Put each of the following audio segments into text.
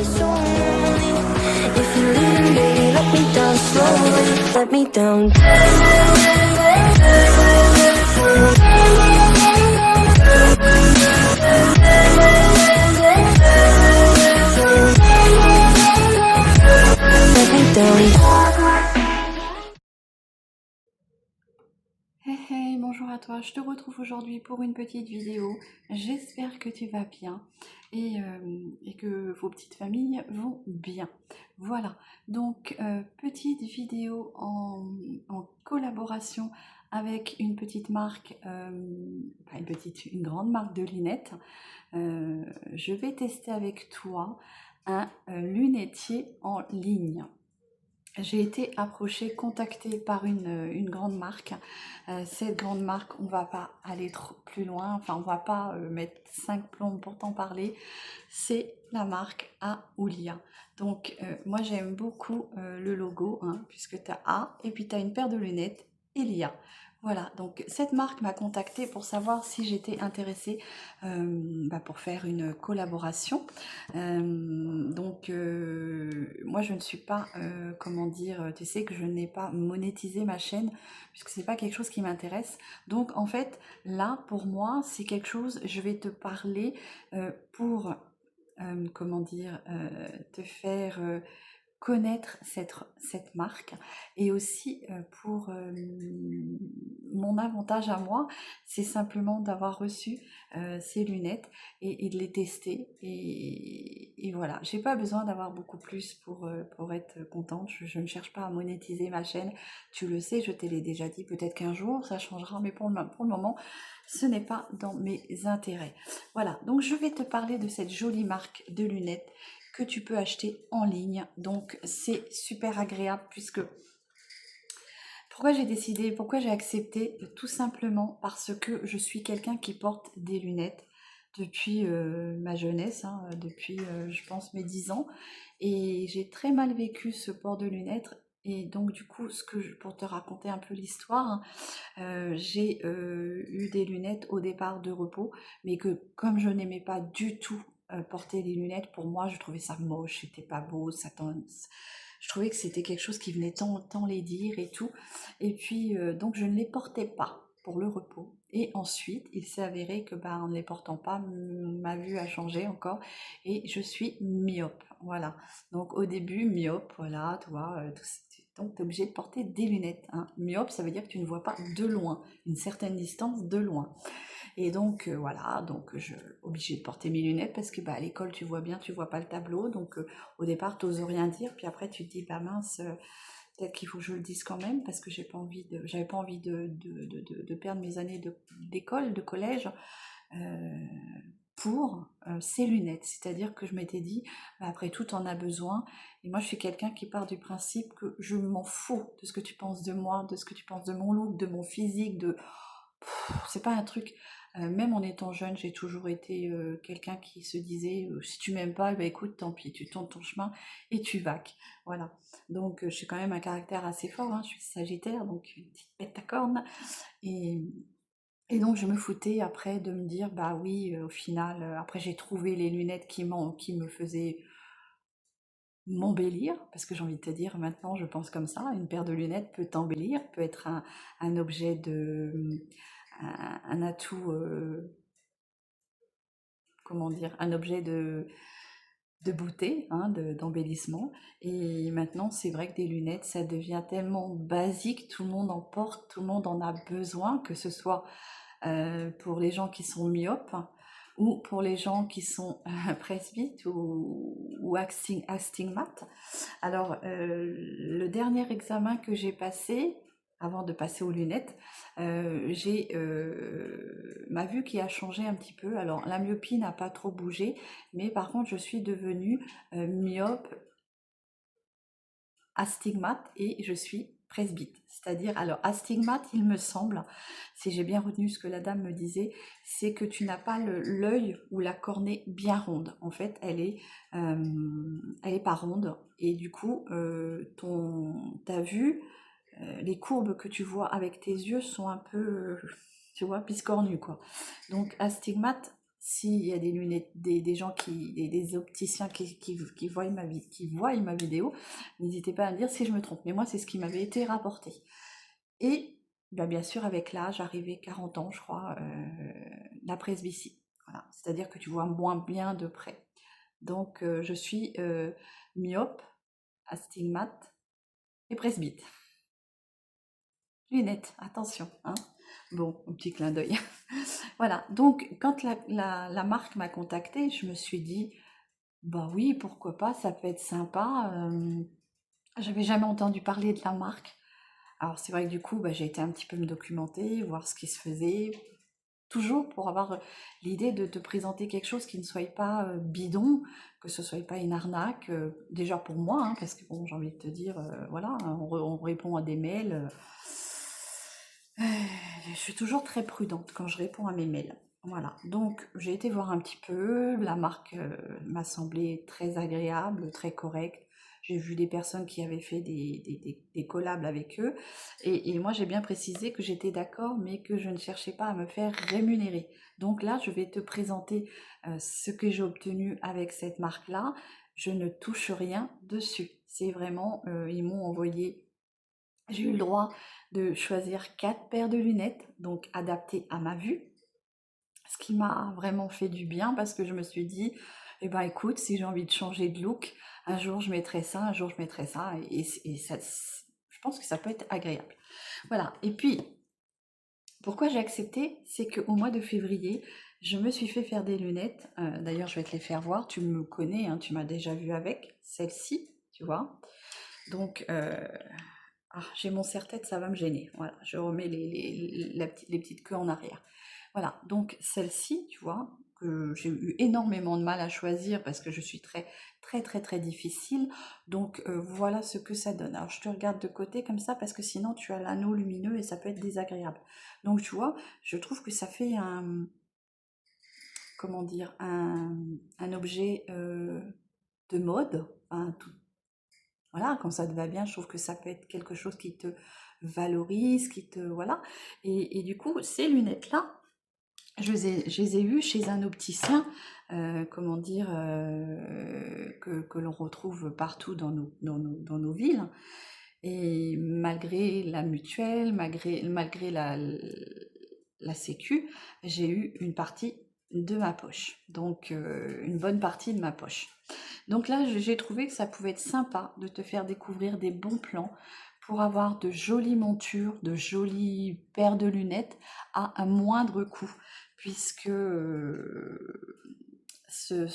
so lonely. If you're leaving, baby, let me down slowly. Let me down. Let me down. Hey hey, bonjour à toi, je te retrouve aujourd'hui pour une petite vidéo. J'espère que tu vas bien et que vos petites familles vont bien. Voilà, donc petite vidéo en collaboration avec une petite marque, pas une grande marque de lunettes. Je vais tester avec toi un lunetier en ligne. J'ai été approchée, contactée par une grande marque. Cette grande marque, on va pas aller trop plus loin, enfin on va pas mettre 5 plombs pour t'en parler. C'est la marque Aoulia. Donc moi j'aime beaucoup le logo, hein, puisque tu as A et puis tu as une paire de lunettes Elia. Voilà, donc cette marque m'a contactée pour savoir si j'étais intéressée pour faire une collaboration. Moi je ne suis pas, comment dire, tu sais que je n'ai pas monétisé ma chaîne puisque c'est pas quelque chose qui m'intéresse. Donc en fait là pour moi c'est quelque chose, je vais te parler pour, comment dire, te faire connaître cette marque et aussi pour mon avantage à moi, c'est simplement d'avoir reçu ces lunettes et de les tester et voilà, j'ai pas besoin d'avoir beaucoup plus pour être contente, je ne cherche pas à monétiser ma chaîne, tu le sais, je te l'ai déjà dit, peut-être qu'un jour ça changera, mais pour le moment ce n'est pas dans mes intérêts. Voilà, donc je vais te parler de cette jolie marque de lunettes que tu peux acheter en ligne. Donc c'est super agréable puisque... Pourquoi j'ai accepté? Tout simplement parce que je suis quelqu'un qui porte des lunettes depuis ma jeunesse, hein, depuis je pense mes 10 ans. Et j'ai très mal vécu ce port de lunettes. Et donc du coup, pour te raconter un peu l'histoire, hein, j'ai eu des lunettes au départ de repos, mais que comme je n'aimais pas du tout porter les lunettes, pour moi je trouvais ça moche, c'était pas beau, je trouvais que c'était quelque chose qui venait tant les dire et tout, et puis donc je ne les portais pas pour le repos. Et ensuite il s'est avéré que en ne les portant pas, ma vue a changé encore et je suis myope. Voilà, donc au début myope, voilà, tu vois, donc tu es obligé de porter des lunettes, hein. Myope, ça veut dire que tu ne vois pas de loin, une certaine distance de loin. Et donc voilà, donc je suis obligée de porter mes lunettes parce que à l'école tu vois bien, tu vois pas le tableau, donc au départ tu n'oses rien dire, puis après tu te dis mince, peut-être qu'il faut que je le dise quand même parce que j'avais pas envie de perdre mes années d'école, de collège. Pour ces lunettes, c'est-à-dire que je m'étais dit après tout t'en as besoin, et moi je suis quelqu'un qui part du principe que je m'en fous de ce que tu penses de moi, de ce que tu penses de mon look, de mon physique, c'est pas un truc, même en étant jeune j'ai toujours été quelqu'un qui se disait si tu m'aimes pas, écoute tant pis, tu tournes ton chemin et tu vaques, voilà. Donc je suis quand même un caractère assez fort, hein, je suis Sagittaire, donc une petite bête à cornes, et donc je me foutais après de me dire oui, au final, après j'ai trouvé les lunettes qui me faisaient m'embellir, parce que j'ai envie de te dire maintenant je pense comme ça, une paire de lunettes peut t'embellir, peut être un objet un atout, comment dire, un objet de beauté, hein, d'embellissement. Et maintenant c'est vrai que des lunettes ça devient tellement basique, tout le monde en porte, tout le monde en a besoin, que ce soit pour les gens qui sont myopes ou pour les gens qui sont presbytes ou astigmates. Alors, le dernier examen que j'ai passé, avant de passer aux lunettes, j'ai ma vue qui a changé un petit peu. Alors, la myopie n'a pas trop bougé, mais par contre, je suis devenue myope, astigmate et je suis presbyte. C'est-à-dire, alors astigmate, il me semble, si j'ai bien retenu ce que la dame me disait, c'est que tu n'as pas l'œil ou la cornée bien ronde. En fait, elle est pas ronde et du coup, ta vue, les courbes que tu vois avec tes yeux sont un peu, tu vois, biscornues quoi. Donc astigmate, s'il y a des lunettes, des gens des opticiens qui voient ma vidéo, n'hésitez pas à me dire si je me trompe. Mais moi, c'est ce qui m'avait été rapporté. Et bah, bien sûr, avec l'âge, arrivé 40 ans, je crois, la presbytie. Voilà. C'est-à-dire que tu vois moins bien de près. Donc, je suis myope, astigmate et presbyte. Lunettes, attention, hein. Bon, un petit clin d'œil. Voilà, donc quand la marque m'a contactée, je me suis dit, bah oui, pourquoi pas, ça peut être sympa. J'avais jamais entendu parler de la marque. Alors c'est vrai que du coup, bah, j'ai été un petit peu me documenter, voir ce qui se faisait, toujours pour avoir l'idée de te présenter quelque chose qui ne soit pas bidon, que ce soit pas une arnaque, déjà pour moi, hein, parce que bon, j'ai envie de te dire, voilà, on répond à des mails. Je suis toujours très prudente quand je réponds à mes mails. Voilà, donc j'ai été voir un petit peu, la marque m'a semblé très agréable, très correcte. J'ai vu des personnes qui avaient fait des collabs avec eux. Et moi, j'ai bien précisé que j'étais d'accord, mais que je ne cherchais pas à me faire rémunérer. Donc là, je vais te présenter ce que j'ai obtenu avec cette marque-là. Je ne touche rien dessus. C'est vraiment, ils m'ont envoyé, j'ai eu le droit de choisir 4 paires de lunettes, donc adaptées à ma vue, ce qui m'a vraiment fait du bien parce que je me suis dit, eh ben écoute, si j'ai envie de changer de look, un jour je mettrai ça, un jour je mettrai ça, et ça, je pense que ça peut être agréable. Voilà, et puis, pourquoi j'ai accepté, c'est qu'au mois de février, je me suis fait faire des lunettes, d'ailleurs je vais te les faire voir, tu me connais, hein, tu m'as déjà vu avec, celle-ci, tu vois, donc j'ai mon serre-tête, ça va me gêner. Voilà, je remets les petites queues en arrière. Voilà, donc celle-ci, tu vois, que j'ai eu énormément de mal à choisir parce que je suis très, très, très, très difficile. Donc voilà ce que ça donne. Alors je te regarde de côté comme ça parce que sinon tu as l'anneau lumineux et ça peut être désagréable. Donc tu vois, je trouve que ça fait un, comment dire, un objet de mode, hein, voilà, quand ça te va bien, je trouve que ça peut être quelque chose qui te valorise, qui te... Voilà. Et du coup, ces lunettes-là, je les ai eues chez un opticien, comment dire, que l'on retrouve partout dans nos villes. Et malgré la mutuelle, malgré la sécu, j'ai eu une partie de ma poche. Donc, une bonne partie de ma poche. Donc là, j'ai trouvé que ça pouvait être sympa de te faire découvrir des bons plans pour avoir de jolies montures, de jolies paires de lunettes à un moindre coût, puisque ce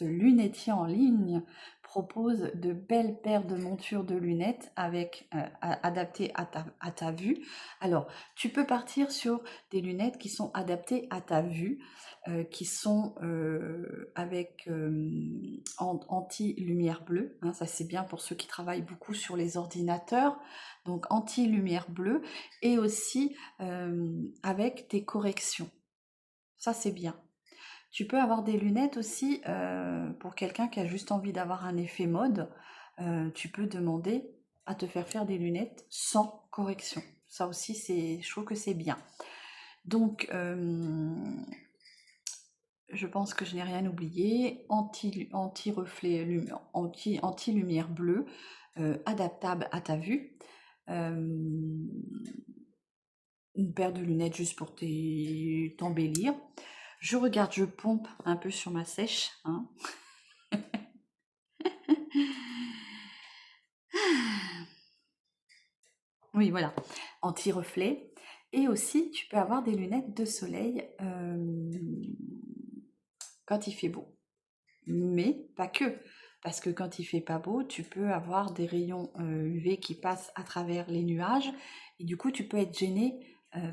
lunetier en ligne propose de belles paires de montures de lunettes avec adaptées à ta vue. Alors, tu peux partir sur des lunettes qui sont adaptées à ta vue, qui sont avec anti-lumière bleue, hein, ça c'est bien pour ceux qui travaillent beaucoup sur les ordinateurs, donc anti-lumière bleue, et aussi avec des corrections. Ça c'est bien. Tu peux avoir des lunettes aussi pour quelqu'un qui a juste envie d'avoir un effet mode. Tu peux demander à te faire des lunettes sans correction. Ça aussi, je trouve que c'est bien. Donc, je pense que je n'ai rien oublié. Anti-reflet, anti-lumière bleue, adaptable à ta vue. Une paire de lunettes juste pour t'embellir. Je regarde, je pompe un peu sur ma sèche, hein. Oui, voilà, anti-reflet. Et aussi, tu peux avoir des lunettes de soleil quand il fait beau. Mais pas que, parce que quand il fait pas beau, tu peux avoir des rayons UV qui passent à travers les nuages, et du coup, tu peux être gêné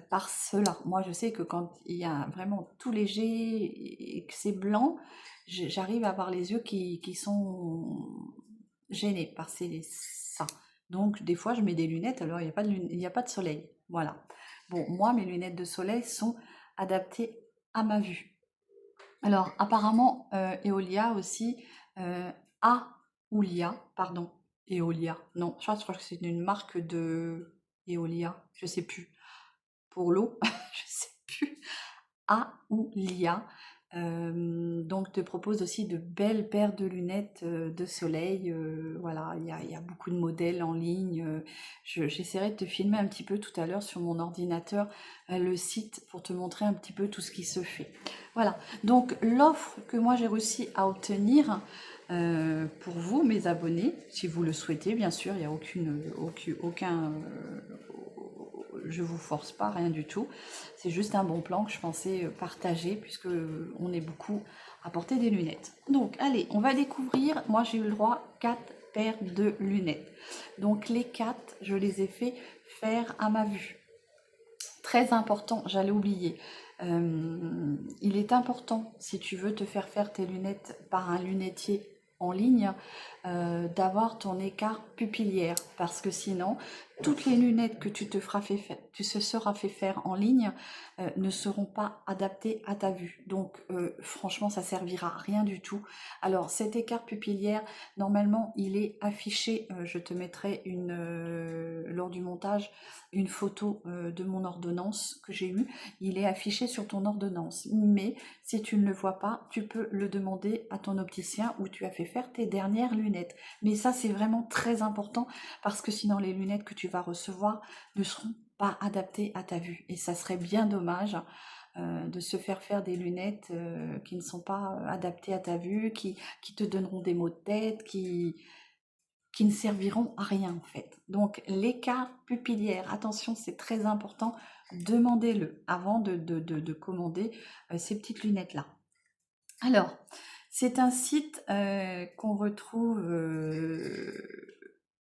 par cela. Moi, je sais que quand il y a vraiment tout léger et que c'est blanc, j'arrive à avoir les yeux qui sont gênés par ça. Donc, des fois, je mets des lunettes, alors il n'y a pas de soleil. Voilà. Bon, moi, mes lunettes de soleil sont adaptées à ma vue. Alors, apparemment, Eolia aussi, Aoulia, pardon, Eolia, non, je crois que c'est une marque de Eolia, je sais plus, pour l'eau, je sais plus, Aoulia. Donc te propose aussi de belles paires de lunettes de soleil. Voilà, il y a beaucoup de modèles en ligne. J'essaierai de te filmer un petit peu tout à l'heure sur mon ordinateur le site pour te montrer un petit peu tout ce qui se fait. Voilà, donc l'offre que moi j'ai réussi à obtenir pour vous, mes abonnés, si vous le souhaitez, bien sûr, il n'y a aucun je vous force pas, rien du tout. C'est juste un bon plan que je pensais partager puisque on est beaucoup à porter des lunettes. Donc, allez, on va découvrir. Moi, j'ai eu le droit 4 paires de lunettes. Donc, les 4, je les ai fait faire à ma vue. Très important, j'allais oublier. Il est important, si tu veux te faire tes lunettes par un lunetier en ligne, d'avoir ton écart pupillaire parce que sinon toutes les lunettes que tu se seras fait faire en ligne ne seront pas adaptées à ta vue. Donc franchement ça servira à rien du tout. Alors cet écart pupillaire, normalement il est affiché, je te mettrai lors du montage une photo de mon ordonnance que j'ai eue, il est affiché sur ton ordonnance. Mais si tu ne le vois pas, tu peux le demander à ton opticien où tu as fait faire tes dernières lunettes. Mais ça, c'est vraiment très important parce que sinon, les lunettes que tu vas recevoir ne seront pas adaptées à ta vue. Et ça serait bien dommage de se faire des lunettes qui ne sont pas adaptées à ta vue, qui te donneront des maux de tête, qui ne serviront à rien en fait. Donc l'écart pupillaire, attention, c'est très important, demandez-le avant de commander ces petites lunettes-là. Alors, c'est un site qu'on retrouve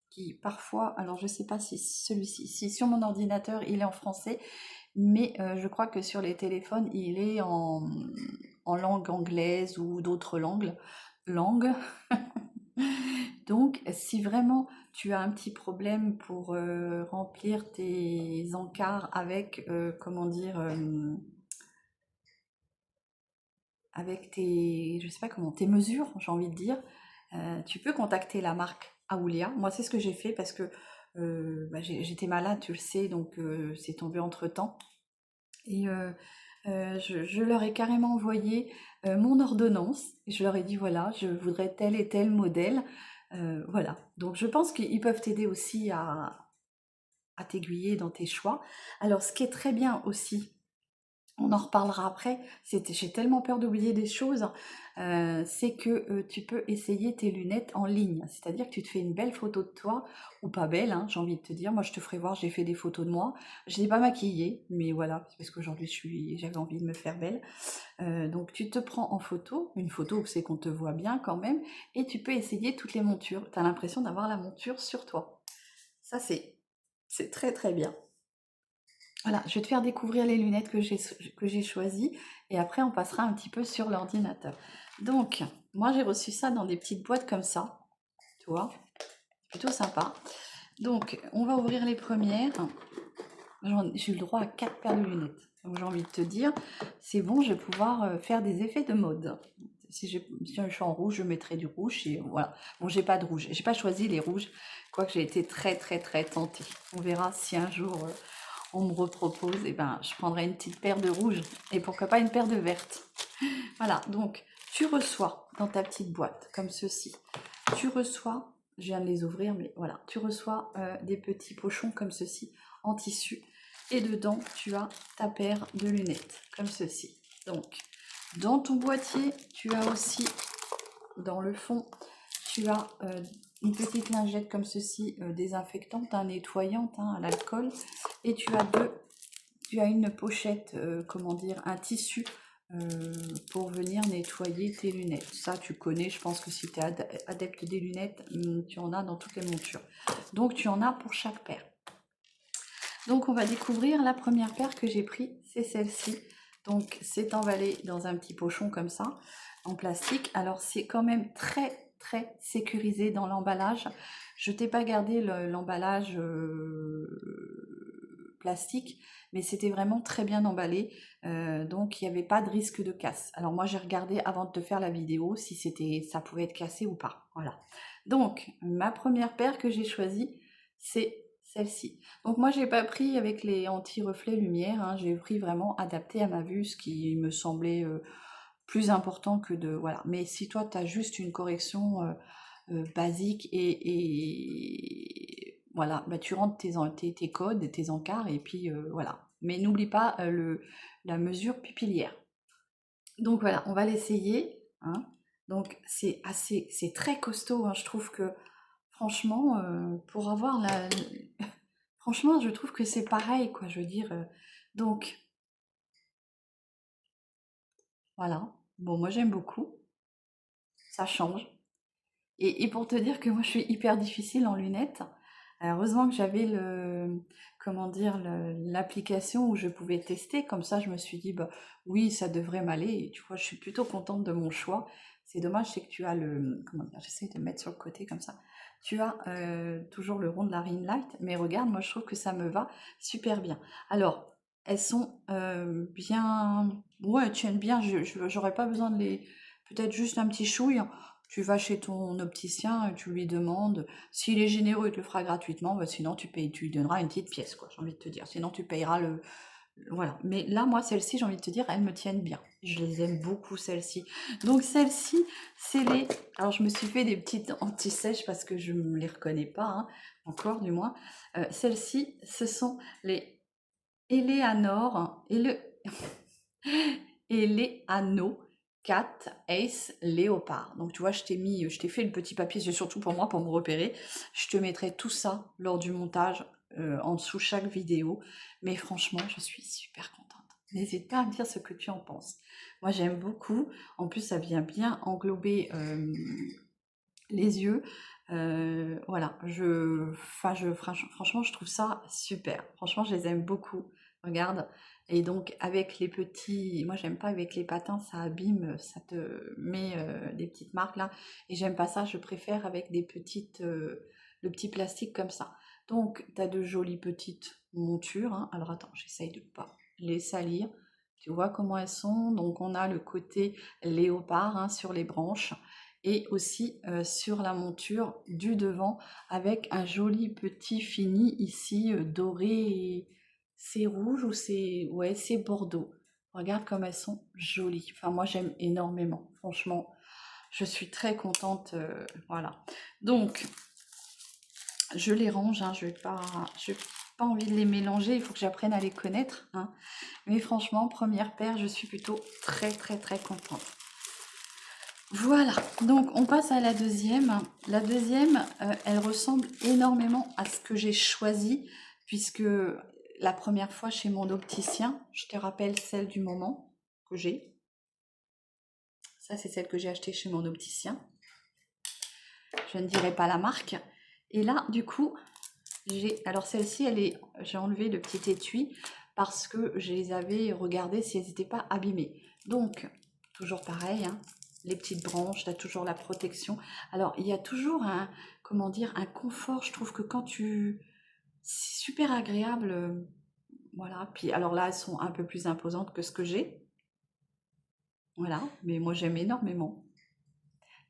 qui parfois, alors je ne sais pas si celui-ci, si sur mon ordinateur il est en français, mais je crois que sur les téléphones il est en langue anglaise ou d'autres langues. Donc, si vraiment tu as un petit problème pour remplir tes encarts avec, comment dire, avec je sais pas comment, tes mesures, j'ai envie de dire, tu peux contacter la marque Aoulia. Moi, c'est ce que j'ai fait parce que j'étais malade, tu le sais, donc c'est tombé entre-temps. Et je leur ai carrément envoyé mon ordonnance. Et je leur ai dit, voilà, je voudrais tel et tel modèle. Voilà. Donc je pense qu'ils peuvent t'aider aussi à t'aiguiller dans tes choix. Alors ce qui est très bien aussi, on en reparlera après, j'ai tellement peur d'oublier des choses, c'est que tu peux essayer tes lunettes en ligne. C'est-à-dire que tu te fais une belle photo de toi, ou pas belle, hein, j'ai envie de te dire. Moi, je te ferai voir, j'ai fait des photos de moi. Je n'ai pas maquillée, mais voilà, parce qu'aujourd'hui, j'avais envie de me faire belle. Donc, tu te prends en photo, une photo où c'est qu'on te voit bien quand même, et tu peux essayer toutes les montures. Tu as l'impression d'avoir la monture sur toi. Ça, c'est très très bien. Voilà, je vais te faire découvrir les lunettes que j'ai choisies et après on passera un petit peu sur l'ordinateur. Donc, moi j'ai reçu ça dans des petites boîtes comme ça, tu vois, plutôt sympa. Donc, on va ouvrir les premières. J'ai eu le droit à 4 paires de lunettes. Donc j'ai envie de te dire, c'est bon, je vais pouvoir faire des effets de mode. Si je suis en rouge, je mettrai du rouge et voilà. Bon, j'ai pas de rouge, j'ai pas choisi les rouges, quoique j'ai été très très très tentée. On verra si un jour on me repropose, et ben je prendrai une petite paire de rouge et pourquoi pas une paire de vertes. Voilà, donc tu reçois dans ta petite boîte comme ceci. Tu reçois, je viens de les ouvrir, mais voilà, tu reçois des petits pochons comme ceci en tissu et dedans tu as ta paire de lunettes comme ceci. Donc dans ton boîtier, tu as aussi dans le fond, tu as une petite lingette comme ceci, désinfectante, nettoyante à l'alcool, et tu as une pochette, comment dire, un tissu pour venir nettoyer tes lunettes. Ça, tu connais, je pense que si tu es adepte des lunettes, tu en as dans toutes les montures. Donc, tu en as pour chaque paire. Donc, on va découvrir la première paire que j'ai pris, c'est celle-ci. Donc, c'est emballé dans un petit pochon comme ça, en plastique. Alors, c'est quand même très, très sécurisé dans l'emballage. Je t'ai pas gardé l'emballage plastique, mais c'était vraiment très bien emballé, donc il n'y avait pas de risque de casse. Alors moi j'ai regardé avant de te faire la vidéo si ça pouvait être cassé ou pas. Voilà. Donc ma première paire que j'ai choisie, c'est celle-ci. Donc moi, j'ai pas pris avec les anti-reflets lumière, hein, j'ai pris vraiment adapté à ma vue, ce qui me semblait plus important que de... Voilà. Mais si toi, tu as juste une correction basique et voilà, bah, tu rentres tes codes, tes encarts, et puis voilà. Mais n'oublie pas la mesure pupillière. Donc voilà, on va l'essayer, hein. Donc c'est très costaud, hein. Je trouve que franchement, pour avoir franchement, je trouve que c'est pareil, quoi. Je veux dire, donc voilà. Bon, moi j'aime beaucoup, ça change. Et pour te dire que moi je suis hyper difficile en lunettes, heureusement que j'avais comment dire, l'application où je pouvais tester, comme ça je me suis dit, bah oui, ça devrait m'aller, et tu vois, je suis plutôt contente de mon choix. C'est dommage, c'est que tu as comment dire, j'essaie de mettre sur le côté comme ça. Tu as toujours le rond de la ring light, mais regarde, moi je trouve que ça me va super bien. Alors, elles sont bien, ouais, elles tiennent bien, j'aurais pas besoin de les, peut-être juste un petit chouille. Tu vas chez ton opticien, tu lui demandes. S'il est généreux, il te le fera gratuitement. Bah, sinon, tu lui donneras une petite pièce, quoi, j'ai envie de te dire. Sinon, tu payeras voilà. Mais là, moi, celles-ci, j'ai envie de te dire, elles me tiennent bien. Je les aime beaucoup, celles-ci. Donc, celles-ci, c'est les... Alors, je me suis fait des petites anti-sèches parce que je ne les reconnais pas, hein, encore du moins. Celles-ci, ce sont les Eleanor et le... Eleano 4 Ace Léopard. Donc tu vois, je t'ai fait le petit papier, c'est surtout pour moi, pour me repérer. Je te mettrai tout ça lors du montage, en dessous chaque vidéo. Mais franchement, je suis super contente. N'hésite pas à me dire ce que tu en penses. Moi, j'aime beaucoup. En plus, ça vient bien englober les yeux. Voilà, franchement, je trouve ça super. Franchement, je les aime beaucoup. Regarde. Et donc, avec les petits, moi, j'aime pas avec les patins, ça abîme, ça te met des petites marques là. Et j'aime pas ça, je préfère avec le petit plastique comme ça. Donc, tu as de jolies petites montures, hein. Alors, attends, j'essaye de pas les salir. Tu vois comment elles sont. Donc, on a le côté léopard, hein, sur les branches, et aussi sur la monture du devant avec un joli petit fini ici doré. C'est rouge ou c'est... Ouais, c'est bordeaux. Regarde comme elles sont jolies. Enfin, moi, j'aime énormément. Franchement, je suis très contente. Voilà. Donc, je les range, hein. Je n'ai pas envie de les mélanger. Il faut que j'apprenne à les connaître, hein. Mais franchement, première paire, je suis plutôt très, très, très contente. Voilà, donc on passe à la deuxième. La deuxième, elle ressemble énormément à ce que j'ai choisi, puisque la première fois chez mon opticien, je te rappelle celle du moment que j'ai. Ça, c'est celle que j'ai achetée chez mon opticien. Je ne dirai pas la marque. Et là, du coup, alors celle-ci, j'ai enlevé le petit étui parce que je les avais regardées si elles n'étaient pas abîmées. Donc, toujours pareil, hein, les petites branches, tu as toujours la protection. Alors, il y a toujours comment dire, un confort. Je trouve que c'est super agréable. Voilà. Puis, alors là, elles sont un peu plus imposantes que ce que j'ai. Voilà. Mais moi, j'aime énormément.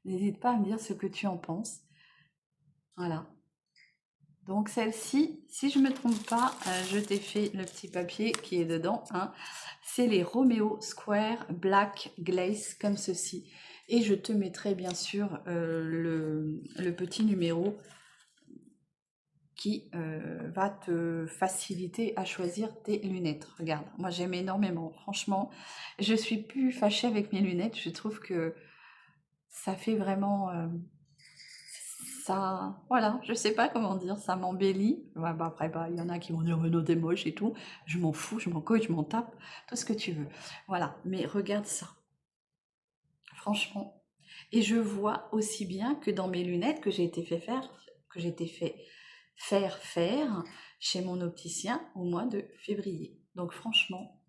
N'hésite pas à me dire ce que tu en penses. Voilà. Donc celle-ci, si je ne me trompe pas, je t'ai fait le petit papier qui est dedans, hein. C'est les Romeo Square Black Glaze comme ceci. Et je te mettrai bien sûr le petit numéro qui va te faciliter à choisir tes lunettes. Regarde, moi j'aime énormément. Franchement, je suis plus fâchée avec mes lunettes. Je trouve que ça fait vraiment... ça, voilà, je sais pas comment dire, ça m'embellit. Ouais, bah après, bah, il y en a qui vont dire, mais non, t'es moche et tout. Je m'en fous, je m'en cogne, je m'en tape, tout ce que tu veux. Voilà, mais regarde ça, franchement. Et je vois aussi bien que dans mes lunettes que j'ai été fait faire chez mon opticien au mois de février. Donc franchement,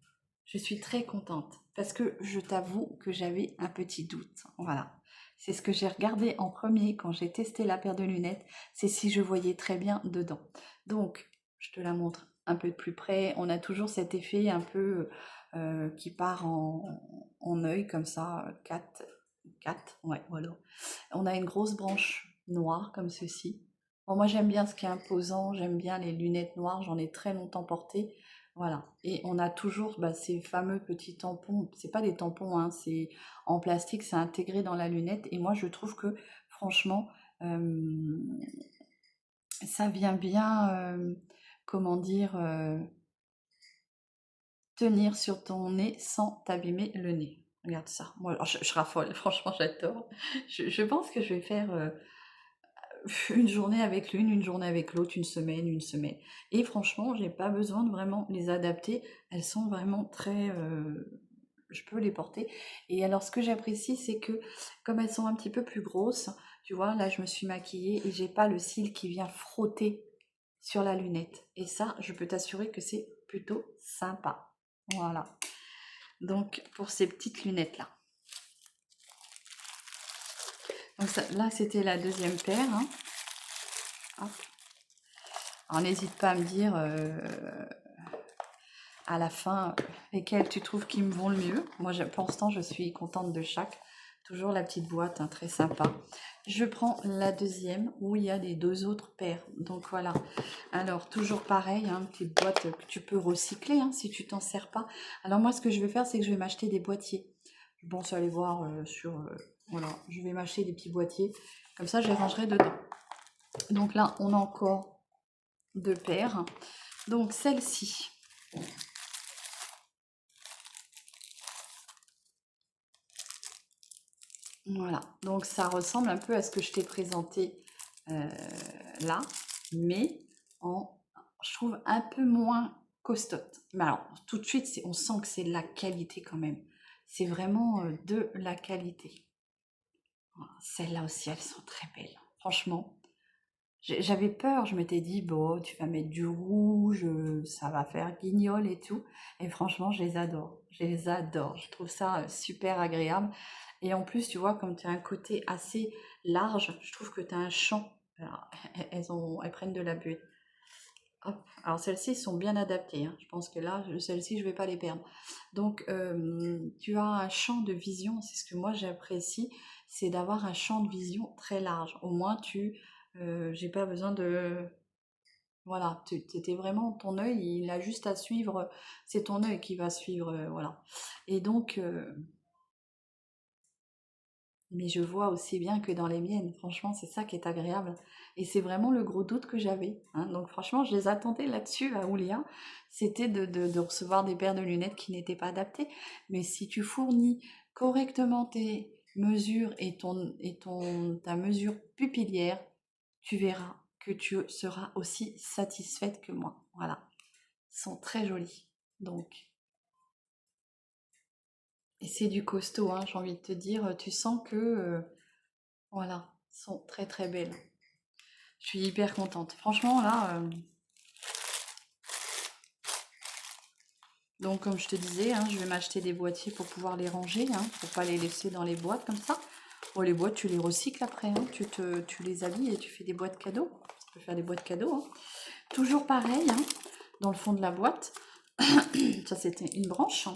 je suis très contente parce que je t'avoue que j'avais un petit doute. Voilà. C'est ce que j'ai regardé en premier quand j'ai testé la paire de lunettes, c'est si je voyais très bien dedans. Donc, je te la montre un peu de plus près. On a toujours cet effet un peu qui part en œil comme ça, 4, ouais, voilà. On a une grosse branche noire comme ceci. Bon, moi, j'aime bien ce qui est imposant, j'aime bien les lunettes noires, j'en ai très longtemps porté. Voilà. Et on a toujours bah, ces fameux petits tampons. C'est pas des tampons, hein, c'est en plastique, c'est intégré dans la lunette. Et moi, je trouve que, franchement, euh, ça vient bien, comment dire, tenir sur ton nez sans t'abîmer le nez. Regarde ça. Moi, alors, je raffole, franchement, j'adore. Je pense que je vais faire une journée avec l'une, une journée avec l'autre, une semaine, une semaine. Et franchement, j'ai pas besoin de vraiment les adapter. Elles sont vraiment très... je peux les porter. Et alors, ce que j'apprécie, c'est que comme elles sont un petit peu plus grosses, tu vois, là, je me suis maquillée et j'ai pas le cil qui vient frotter sur la lunette. Et ça, je peux t'assurer que c'est plutôt sympa. Voilà. Donc, pour ces petites lunettes-là. Donc, là, c'était la deuxième paire. Hein. Hop. Alors, n'hésite pas à me dire à la fin lesquelles tu trouves qui me vont le mieux. Moi, pour l'instant, je suis contente de chaque. Toujours la petite boîte, hein, très sympa. Je prends la deuxième où il y a les deux autres paires. Donc voilà. Alors, toujours pareil, hein, petite boîte que tu peux recycler hein, si tu t'en sers pas. Alors moi, ce que je vais faire, c'est que je vais m'acheter des boîtiers. Je pense aller voir sur... voilà, je vais m'acheter des petits boîtiers. Comme ça, je les rangerai dedans. Donc là, on a encore deux paires. Donc celle-ci. Voilà, donc ça ressemble un peu à ce que je t'ai présenté là, mais je trouve un peu moins costaud. Mais alors, tout de suite, on sent que c'est de la qualité quand même. C'est vraiment de la qualité. Voilà, celles-là aussi, elles sont très belles. Franchement, j'avais peur, je m'étais dit, bon, tu vas mettre du rouge, ça va faire guignol et tout. Et franchement, je les adore. Je les adore. Je trouve ça super agréable. Et en plus, tu vois, comme tu as un côté assez large, je trouve que tu as un champ. Alors, elles prennent de la buée. Hop. Alors, celles-ci sont bien adaptées. Hein. Je pense que là, celles-ci, je ne vais pas les perdre. Donc, tu as un champ de vision. C'est ce que moi, j'apprécie. C'est d'avoir un champ de vision très large. Au moins, j'ai pas besoin de... Voilà, t'es vraiment, ton œil, il a juste à suivre, c'est ton œil qui va suivre, voilà. Et donc, mais je vois aussi bien que dans les miennes, franchement, c'est ça qui est agréable. Et c'est vraiment le gros doute que j'avais. Hein. Donc franchement, je les attendais là-dessus à Oulia. C'était de recevoir des paires de lunettes qui n'étaient pas adaptées. Mais si tu fournis correctement tes mesures et ta mesure pupillaire, tu verras que tu seras aussi satisfaite que moi. Voilà. Ils sont très jolis. Donc, et c'est du costaud, hein, j'ai envie de te dire. Tu sens que, voilà, sont très très belles. Je suis hyper contente. Franchement, là, donc comme je te disais, hein, je vais m'acheter des boîtiers pour pouvoir les ranger, hein, pour pas les laisser dans les boîtes comme ça. Bon, les boîtes, tu les recycles après, hein, tu les habilles et tu fais des boîtes cadeaux. Tu peux faire des boîtes cadeaux. Hein. Toujours pareil, hein, dans le fond de la boîte. Ça, c'était une branche.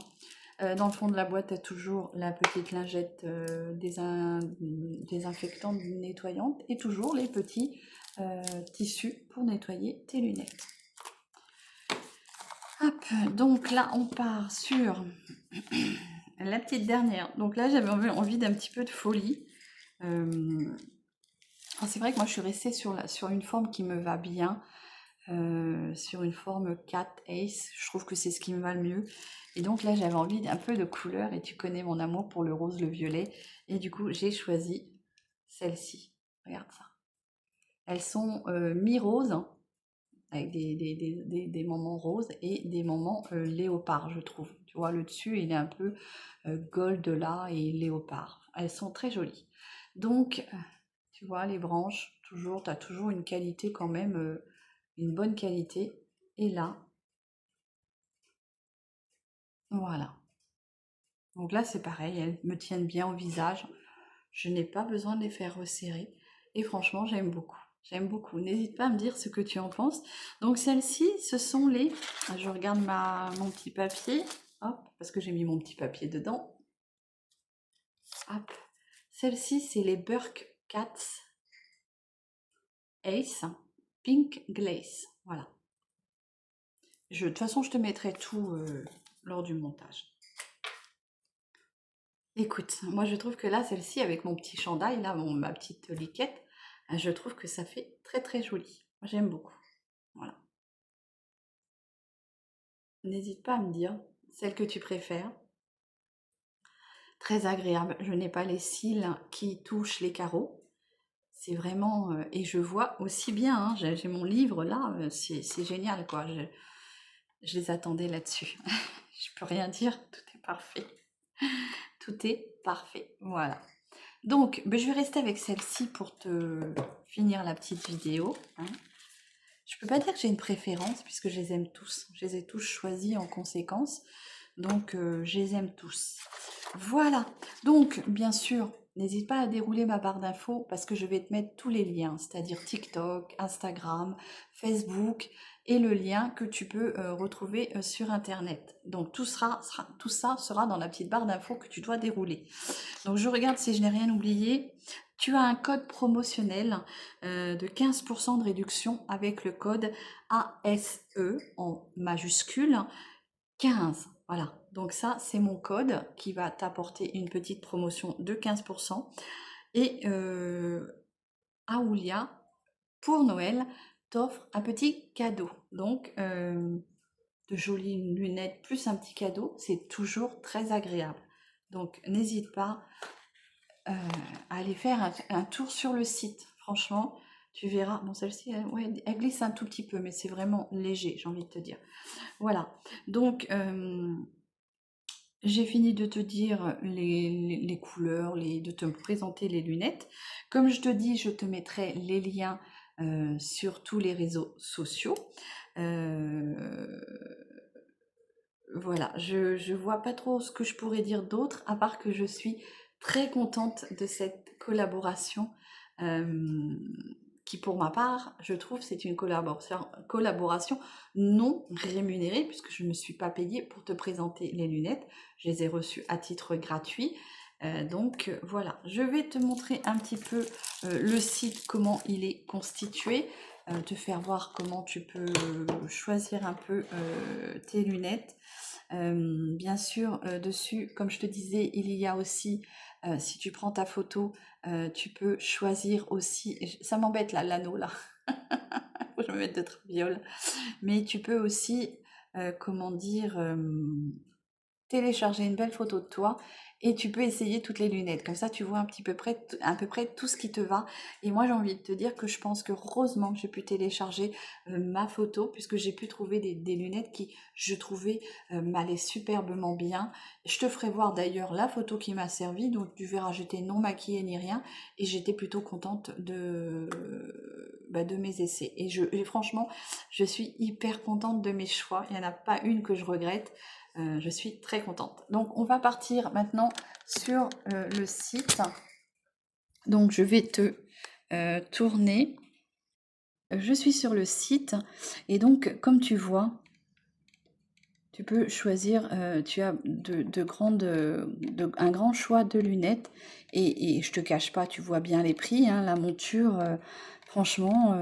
Dans le fond de la boîte, tu as toujours la petite lingette désinfectante nettoyante et toujours les petits tissus pour nettoyer tes lunettes. Hop, donc là, on part sur la petite dernière. Donc là, j'avais envie d'un petit peu de folie. C'est vrai que moi, je suis restée sur une forme qui me va bien. Sur une forme 4 Ace, je trouve que c'est ce qui me va le mieux. Et donc là, j'avais envie d'un peu de couleur et tu connais mon amour pour le rose, le violet. Et du coup, j'ai choisi celle-ci. Regarde ça. Elles sont mi-rose, hein, avec des moments roses et des moments léopard, je trouve. Tu vois, le dessus, il est un peu gold là et léopard. Elles sont très jolies. Donc, tu vois, les branches, toujours, tu as toujours une qualité quand même, une bonne qualité. Et là, voilà. Donc là, c'est pareil, elles me tiennent bien au visage. Je n'ai pas besoin de les faire resserrer. Et franchement, j'aime beaucoup. J'aime beaucoup. N'hésite pas à me dire ce que tu en penses. Donc celles-ci, ce sont les... Je regarde mon petit papier. Hop, parce que j'ai mis mon petit papier dedans. Hop. Celles-ci, c'est les Burke Cats. Ace Pink Glaze. Voilà. De toute façon, je te mettrai tout lors du montage. Écoute, moi je trouve que là, celle-ci, avec mon petit chandail, là, ma petite liquette, je trouve que ça fait très très joli. Moi j'aime beaucoup. Voilà. N'hésite pas à me dire celle que tu préfères. Très agréable. Je n'ai pas les cils qui touchent les carreaux. C'est vraiment... et je vois aussi bien, hein, j'ai mon livre là, c'est génial quoi. Je les attendais là-dessus. Je peux rien dire, tout est parfait. Tout est parfait, voilà. Donc, ben, je vais rester avec celle-ci pour te finir la petite vidéo, hein. Je peux pas dire que j'ai une préférence puisque je les aime tous. Je les ai tous choisis en conséquence. Donc, je les aime tous. Voilà. Donc, bien sûr, n'hésite pas à dérouler ma barre d'infos parce que je vais te mettre tous les liens, c'est-à-dire TikTok, Instagram, Facebook et le lien que tu peux retrouver sur Internet. Donc, tout ça sera dans la petite barre d'infos que tu dois dérouler. Donc, je regarde si je n'ai rien oublié. Tu as un code promotionnel de 15% de réduction avec le code ASE en majuscule 15. Voilà, donc ça c'est mon code qui va t'apporter une petite promotion de 15%. Et Aoulia, pour Noël, t'offre un petit cadeau. Donc de jolies lunettes plus un petit cadeau, c'est toujours très agréable. Donc n'hésite pas à aller faire un tour sur le site. Franchement, tu verras. Bon, celle-ci, ouais, elle glisse un tout petit peu, mais c'est vraiment léger, j'ai envie de te dire. Voilà. Donc, j'ai fini de te dire les couleurs, de te présenter les lunettes. Comme je te dis, je te mettrai les liens sur tous les réseaux sociaux. Voilà, je vois pas trop ce que je pourrais dire d'autre, à part que je suis très contente de cette collaboration, qui pour ma part, je trouve, c'est une collaboration non rémunérée, puisque je ne me suis pas payée pour te présenter les lunettes, je les ai reçues à titre gratuit. Donc voilà, je vais te montrer un petit peu le site, comment il est constitué, te faire voir comment tu peux choisir un peu tes lunettes. Bien sûr, dessus, comme je te disais, il y a aussi, si tu prends ta photo, tu peux choisir aussi, ça m'embête là, l'anneau là, faut que je me mette de traviole, mais tu peux aussi, comment dire, télécharger une belle photo de toi et tu peux essayer toutes les lunettes. Comme ça, tu vois à peu près tout ce qui te va. Et moi, j'ai envie de te dire que je pense que heureusement que j'ai pu télécharger ma photo puisque j'ai pu trouver des lunettes qui, je trouvais, m'allaient superbement bien. Je te ferai voir d'ailleurs la photo qui m'a servi. Donc, tu verras, j'étais non maquillée ni rien et j'étais plutôt contente de mes essais. Et franchement, je suis hyper contente de mes choix. Il n'y en a pas une que je regrette. Je suis très contente. Donc on va partir maintenant sur le site. Donc je vais te tourner. Je suis sur le site et donc comme tu vois, tu peux choisir, tu as un grand choix de lunettes et je te cache pas, tu vois bien les prix, hein, la monture, franchement,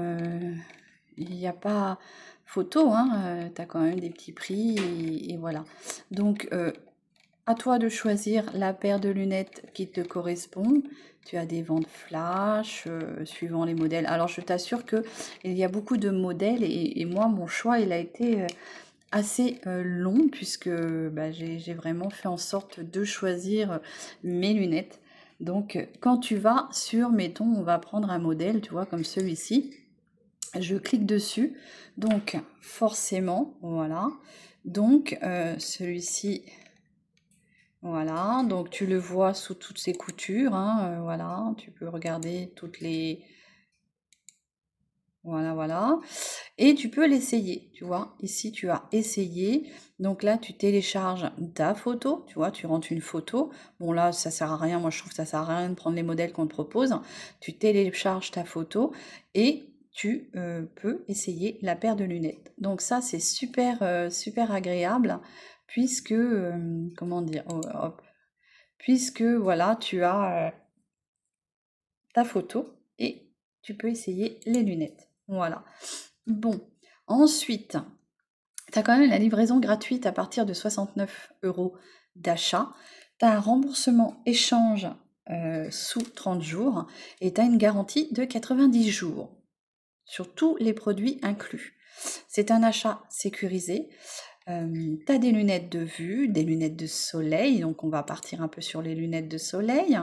il n'y a pas photo, hein, tu as quand même des petits prix et voilà. Donc à toi de choisir la paire de lunettes qui te correspond. Tu as des ventes flash suivant les modèles. Alors je t'assure que il y a beaucoup de modèles et moi mon choix il a été assez long puisque bah, j'ai vraiment fait en sorte de choisir mes lunettes. Donc quand tu vas sur, mettons, on va prendre un modèle, tu vois, comme celui-ci. Je clique dessus, donc forcément, voilà. Donc celui-ci, voilà, donc tu le vois sous toutes ses coutures, hein, voilà, tu peux regarder toutes les... Voilà, voilà. Et tu peux l'essayer, tu vois. Ici, tu as essayé. Donc là, tu télécharges ta photo, tu vois, tu rentres une photo. Bon, là, ça sert à rien. Moi, je trouve que ça sert à rien de prendre les modèles qu'on te propose. Tu télécharges ta photo et tu peux essayer la paire de lunettes. Donc ça, c'est super, super agréable puisque, comment dire, oh, hop, puisque, voilà, tu as ta photo et tu peux essayer les lunettes. Voilà. Bon, ensuite, tu as quand même la livraison gratuite à partir de 69 € d'achat. Tu as un remboursement échange sous 30 jours et tu as une garantie de 90 jours sur tous les produits inclus. C'est un achat sécurisé. Tu as des lunettes de vue, des lunettes de soleil, donc on va partir un peu sur les lunettes de soleil.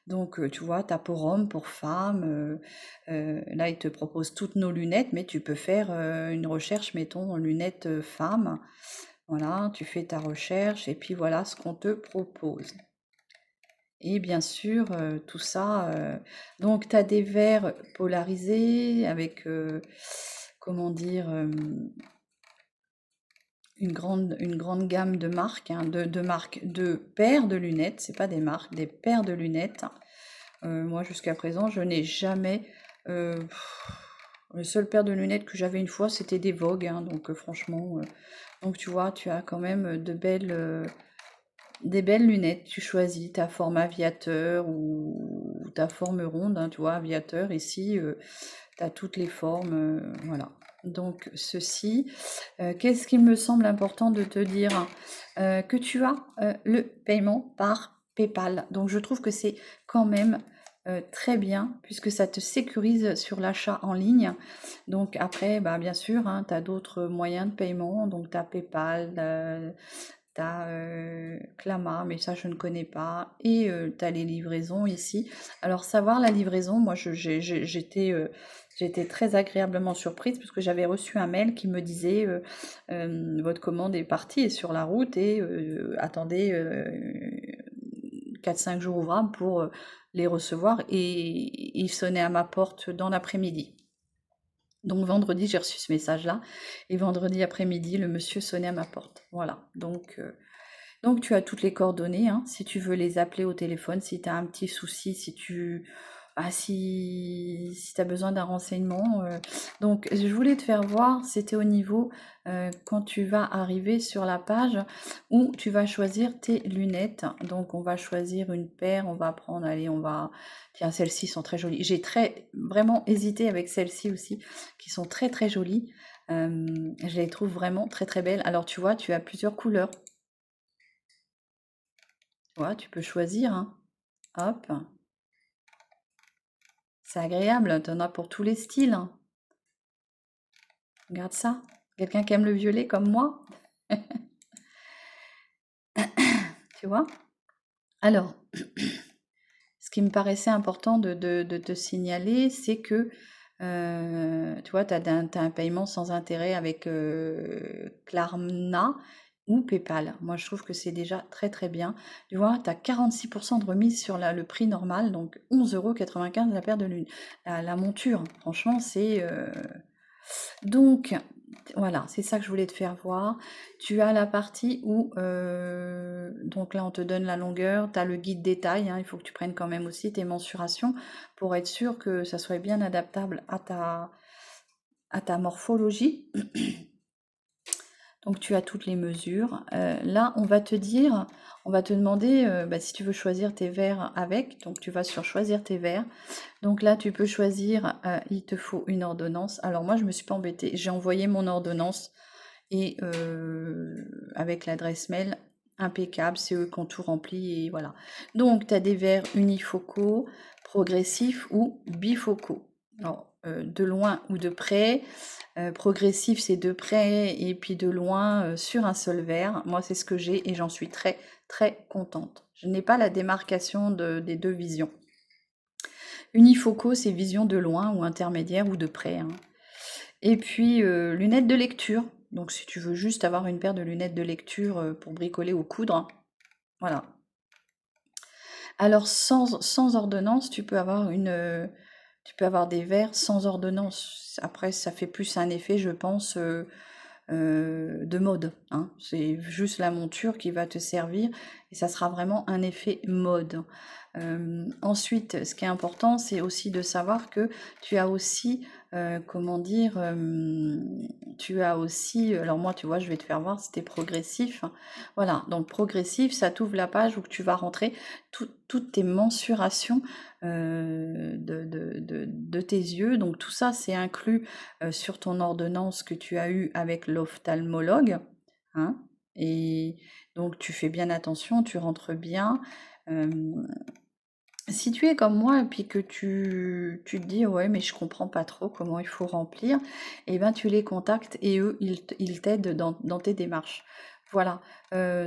Donc tu vois, tu as pour homme, pour femme, là ils te proposent toutes nos lunettes, mais tu peux faire une recherche, mettons, en lunettes femmes. Voilà, tu fais ta recherche et puis voilà ce qu'on te propose. Et bien sûr, tout ça, donc tu as des verres polarisés avec, comment dire, une grande gamme de marques, hein, de marques, de paires de lunettes, c'est pas des marques, des paires de lunettes. Moi, jusqu'à présent, je n'ai jamais. Le seul paire de lunettes que j'avais une fois, c'était des Vogue, hein, donc franchement. Donc tu vois, tu as quand même des belles lunettes. Tu choisis ta forme aviateur ou ta forme ronde, hein, tu vois, aviateur. Ici, tu as toutes les formes, voilà. Donc ceci, qu'est-ce qu'il me semble important de te dire? Que tu as le paiement par PayPal. Donc je trouve que c'est quand même très bien puisque ça te sécurise sur l'achat en ligne. Donc après, bah, bien sûr, hein, tu as d'autres moyens de paiement. Donc tu as PayPal, tu as Klarna, mais ça je ne connais pas. Et tu as les livraisons ici. Alors savoir la livraison, moi j'étais très agréablement surprise parce que j'avais reçu un mail qui me disait votre commande est partie, est sur la route et attendez 4-5 jours ouvrables pour les recevoir et ils sonnaient à ma porte dans l'après-midi. Donc vendredi, j'ai reçu ce message-là et vendredi après-midi, le monsieur sonnait à ma porte. Voilà, donc tu as toutes les coordonnées, hein, si tu veux les appeler au téléphone, si tu as un petit souci, si tu as besoin d'un renseignement. Donc je voulais te faire voir, c'était au niveau quand tu vas arriver sur la page où tu vas choisir tes lunettes. Donc on va choisir une paire, on va prendre, allez, tiens, celles-ci sont très jolies. J'ai vraiment hésité avec celles-ci aussi, qui sont très très jolies. Je les trouve vraiment très très belles. Alors tu vois, tu as plusieurs couleurs. Ouais, tu peux choisir, hein. Hop. C'est agréable, t'en as pour tous les styles, hein. Regarde ça. Quelqu'un qui aime le violet comme moi, tu vois? Alors, ce qui me paraissait important de te signaler, c'est que, tu vois, tu as un paiement sans intérêt avec Klarna ou PayPal. Moi, je trouve que c'est déjà très très bien. Tu vois, tu as 46% de remise sur le prix normal, donc 11,95 € la paire de lunettes. La monture, franchement, c'est... Donc, voilà, c'est ça que je voulais te faire voir. Tu as la partie où, donc là, on te donne la longueur, tu as le guide détail, hein, il faut que tu prennes quand même aussi tes mensurations pour être sûr que ça soit bien adaptable à ta morphologie. Donc tu as toutes les mesures. Là, on va te demander bah, si tu veux choisir tes verres avec. Donc tu vas sur choisir tes verres. Donc là, tu peux choisir, il te faut une ordonnance. Alors moi, je me suis pas embêtée. J'ai envoyé mon ordonnance et avec l'adresse mail impeccable, c'est eux qui ont tout rempli et voilà. Donc tu as des verres unifocaux, progressifs ou bifocaux. Alors, de loin ou de près. Progressif, c'est de près et puis de loin sur un seul verre. Moi, c'est ce que j'ai et j'en suis très très contente. Je n'ai pas la démarcation des deux visions. Unifocaux, c'est vision de loin ou intermédiaire ou de près, hein. Et puis lunettes de lecture. Donc si tu veux juste avoir une paire de lunettes de lecture pour bricoler ou coudre, voilà. Alors sans ordonnance, tu peux avoir des verres sans ordonnance. Après, ça fait plus un effet, je pense, de mode, hein. C'est juste la monture qui va te servir et ça sera vraiment un effet mode. Ensuite, ce qui est important, c'est aussi de savoir que tu as aussi, comment dire, tu as aussi, alors moi, tu vois, je vais te faire voir, c'était progressif. Voilà, donc progressif, ça t'ouvre la page où tu vas rentrer toutes tes mensurations de tes yeux. Donc tout ça, c'est inclus sur ton ordonnance que tu as eue avec l'ophtalmologue, hein. Et donc tu fais bien attention, tu rentres bien. Euh, Si tu es comme moi et puis que tu te dis ouais mais je comprends pas trop comment il faut remplir, et ben tu les contactes et eux ils t'aident dans tes démarches. Voilà.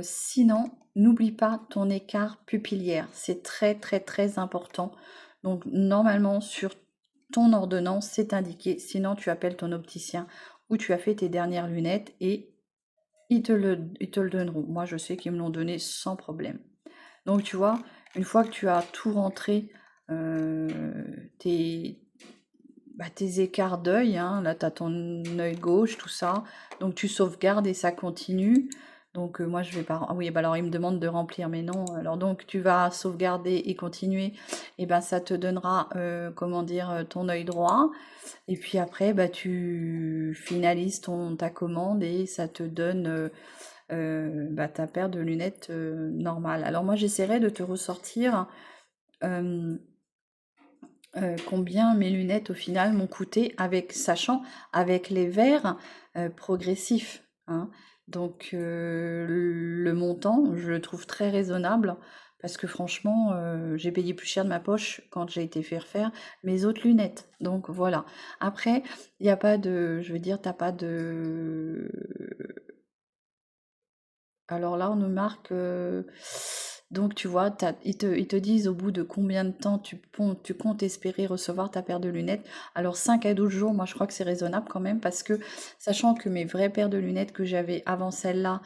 Sinon, n'oublie pas ton écart pupillaire, c'est très très très important. Donc normalement sur ton ordonnance c'est indiqué, sinon tu appelles ton opticien où tu as fait tes dernières lunettes et ils te le donneront. Moi je sais qu'ils me l'ont donné sans problème. Donc tu vois, une fois que tu as tout rentré, euh, tes, tes écarts d'œil, hein, là tu as ton œil gauche, tout ça, donc tu sauvegardes et ça continue. Donc moi je vais pas... Ah oui, bah alors il me demande de remplir, mais non. Alors donc tu vas sauvegarder et continuer, et ben ça te donnera, comment dire, ton œil droit. Et puis après, bah, tu finalises ta commande et ça te donne ta paire de lunettes normale. Alors moi j'essaierai de te ressortir euh, combien mes lunettes au final m'ont coûté, sachant avec les verres progressifs, hein. Donc le montant, je le trouve très raisonnable parce que franchement, j'ai payé plus cher de ma poche quand j'ai été faire mes autres lunettes. Donc voilà. Après, il n'y a pas de, je veux dire, t'as pas de... Alors là, on nous marque. Donc, tu vois, ils te disent au bout de combien de temps tu comptes espérer recevoir ta paire de lunettes. Alors, 5 à 12 jours, moi, je crois que c'est raisonnable quand même, parce que, sachant que mes vraies paires de lunettes que j'avais avant celle-là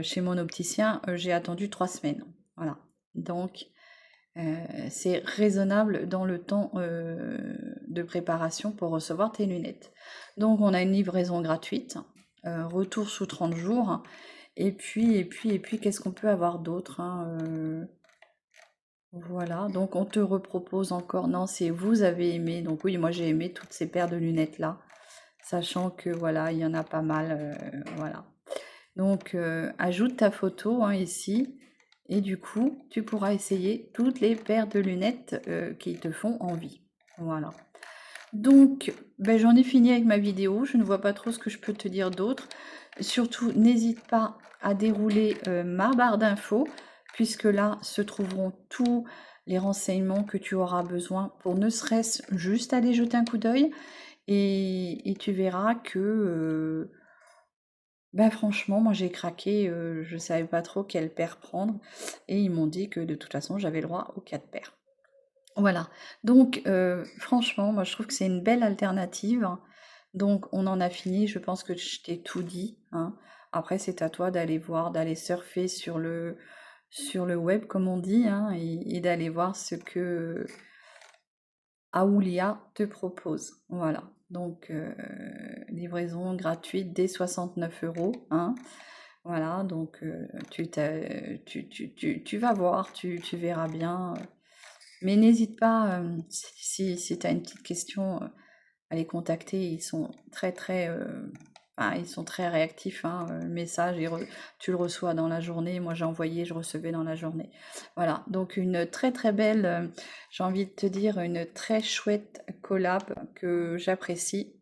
chez mon opticien, j'ai attendu 3 semaines. Voilà. Donc, c'est raisonnable dans le temps de préparation pour recevoir tes lunettes. Donc, on a une livraison gratuite, retour sous 30 jours. Et puis, qu'est-ce qu'on peut avoir d'autre, hein, voilà, donc on te repropose encore. Non, c'est vous avez aimé. Donc oui, moi j'ai aimé toutes ces paires de lunettes là, sachant que voilà, il y en a pas mal. Voilà. Donc ajoute ta photo hein, ici. Et du coup, tu pourras essayer toutes les paires de lunettes qui te font envie. Voilà. Donc, ben, j'en ai fini avec ma vidéo. Je ne vois pas trop ce que je peux te dire d'autre. Surtout, n'hésite pas à dérouler ma barre d'infos, puisque là se trouveront tous les renseignements que tu auras besoin pour ne serait-ce juste aller jeter un coup d'œil. Et tu verras que, ben franchement, moi j'ai craqué, je ne savais pas trop quelle paire prendre. Et ils m'ont dit que de toute façon, j'avais le droit aux 4 paires. Voilà, donc franchement, moi je trouve que c'est une belle alternative. Donc on en a fini, je pense que je t'ai tout dit, hein. Après c'est à toi d'aller voir, d'aller surfer sur le web comme on dit, hein, et d'aller voir ce que Aoulia te propose. Voilà, donc livraison gratuite dès 69 €, hein. Voilà, donc tu vas voir, tu verras bien. Mais n'hésite pas, si tu as une petite question, à les contacter. Ils sont ils sont très réactifs, hein, le message, tu le reçois dans la journée. Moi, j'ai envoyé, je recevais dans la journée. Voilà, donc une très très belle, j'ai envie de te dire, une très chouette collab que j'apprécie.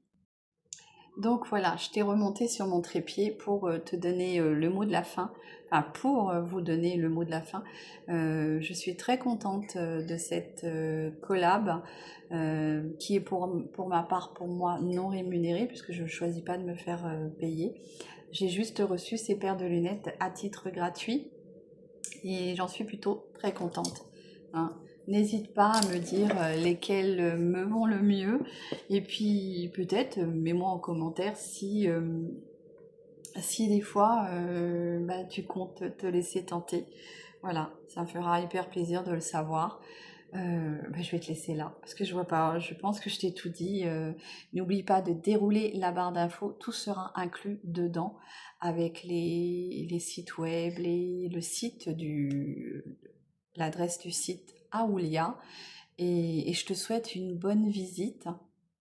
Donc voilà, je t'ai remonté sur mon trépied pour te donner le mot de la fin, enfin pour vous donner le mot de la fin. Je suis très contente de cette collab qui est pour ma part, pour moi, non rémunérée puisque je ne choisis pas de me faire payer. J'ai juste reçu ces paires de lunettes à titre gratuit et j'en suis plutôt très contente, hein. N'hésite pas à me dire lesquelles me vont le mieux. Et puis peut-être, mets-moi en commentaire si des fois tu comptes te laisser tenter. Voilà, ça me fera hyper plaisir de le savoir. Je vais te laisser là, parce que je vois pas, je pense que je t'ai tout dit. N'oublie pas de dérouler la barre d'infos, tout sera inclus dedans, avec les sites web, le site l'adresse du site Aoulia, et je te souhaite une bonne visite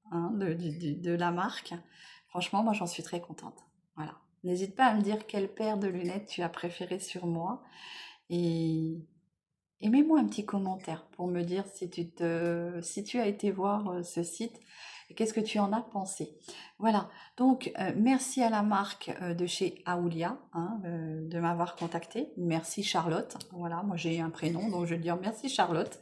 hein, de la marque. Franchement, moi j'en suis très contente. Voilà. N'hésite pas à me dire quelle paire de lunettes tu as préférée sur moi, et, et mets-moi un petit commentaire pour me dire si tu as été voir ce site et qu'est-ce que tu en as pensé. Voilà, donc merci à la marque de chez Aoulia hein, de m'avoir contacté. Merci Charlotte. Voilà, moi j'ai un prénom, donc je vais dire merci Charlotte.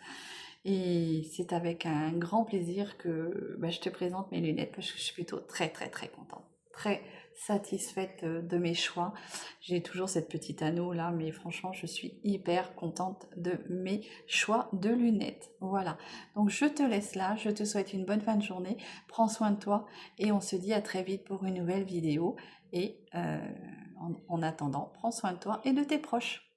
Et c'est avec un grand plaisir que je te présente mes lunettes parce que je suis plutôt très très très contente, très satisfaite de mes choix. J'ai toujours cette petite anneau là, mais franchement je suis hyper contente de mes choix de lunettes. Voilà, donc je te laisse là, je te souhaite une bonne fin de journée, prends soin de toi et on se dit à très vite pour une nouvelle vidéo. Et en attendant, prends soin de toi et de tes proches.